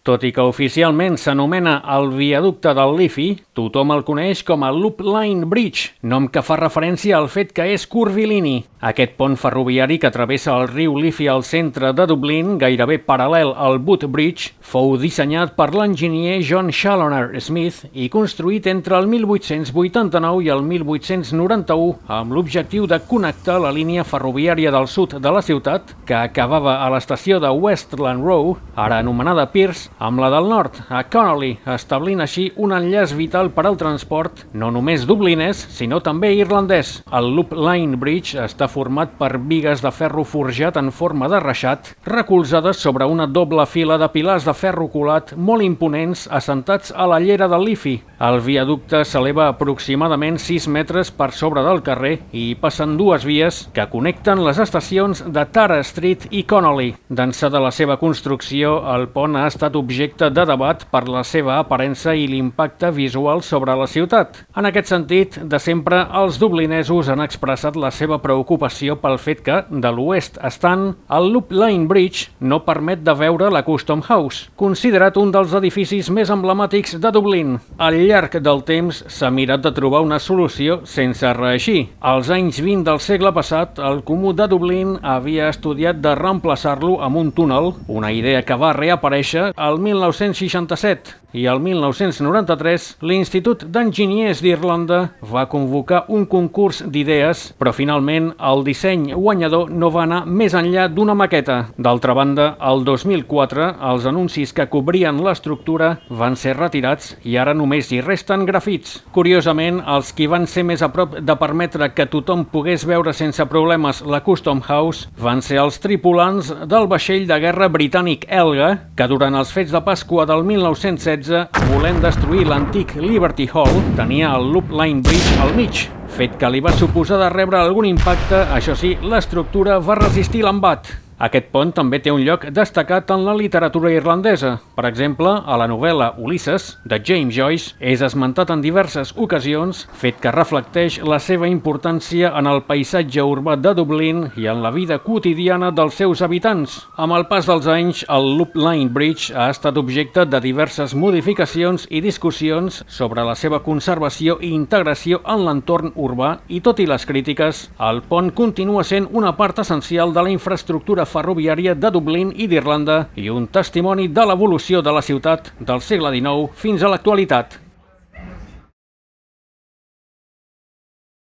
Tot i que oficialment s'anomena el viaducte del Liffey, tothom el coneix com a Loop Line Bridge, nom que fa referència al fet que és curvilini. Aquest pont ferroviari que travessa el riu Liffey al centre de Dublín, gairebé paral·lel al Boot Bridge, fou dissenyat per l'enginyer John Challoner Smith i construït entre el 1889 i el 1891 amb l'objectiu de connectar la línia ferroviària del sud de la ciutat, que acabava a l'estació de Westland Row, ara anomenada Pearse, amb la del nord, a Connolly, establint així un enllaç vital per al transport no només dublinès, sinó també irlandès. El Loop Line Bridge està format per bigues de ferro forjat en forma de reixat, recolzades sobre una doble fila de pilars de ferro colat molt imponents assentats a la llera del Liffey. El viaducte s'eleva aproximadament 6 metres per sobre del carrer i passen dues vies que connecten les estacions de Tara Street i Connolly. D'ençà de la seva construcció, el pont ha estat objecte de debat per la seva aparença i l'impacte visual sobre la ciutat. En aquest sentit, de sempre els dublinesos han expressat la seva preocupació pel fet que, de l'oest estant, el Loop Line Bridge no permet de veure la Custom House, considerat un dels edificis més emblemàtics de Dublín. Al llarg del temps s'ha mirat de trobar una solució sense reeixir. Als anys 20 del segle passat, el Comú de Dublín havia estudiat de reemplaçar-lo amb un túnel, una idea que va reaparèixer al 1967, i al 1993 l'Institut d'Enginyers d'Irlanda va convocar un concurs d'idees, però finalment el disseny guanyador no va anar més enllà d'una maqueta. D'altra banda, el 2004 els anuncis que cobrien l'estructura van ser retirats i ara només hi resten grafits. Curiosament, els qui van ser més a prop de permetre que tothom pogués veure sense problemes la Custom House van ser els tripulants del vaixell de guerra britànic Elga, que durant els fets de Pasqua del 1916, volent destruir l'antic Liberty Hall, tenia el Loop Line Bridge al mig, fet que li va suposar de rebre algun impacte. Això sí, l'estructura va resistir l'embat. Aquest pont també té un lloc destacat en la literatura irlandesa. Per exemple, a la novel·la Ulisses, de James Joyce, és esmentat en diverses ocasions, fet que reflecteix la seva importància en el paisatge urbà de Dublín i en la vida quotidiana dels seus habitants. Amb el pas dels anys, el Loop Line Bridge ha estat objecte de diverses modificacions i discussions sobre la seva conservació i integració en l'entorn urbà i, tot i les crítiques, el pont continua sent una part essencial de la infraestructura ferroviària de Dublín i d'Irlanda i un testimoni de l'evolució de la ciutat del segle XIX fins a l'actualitat.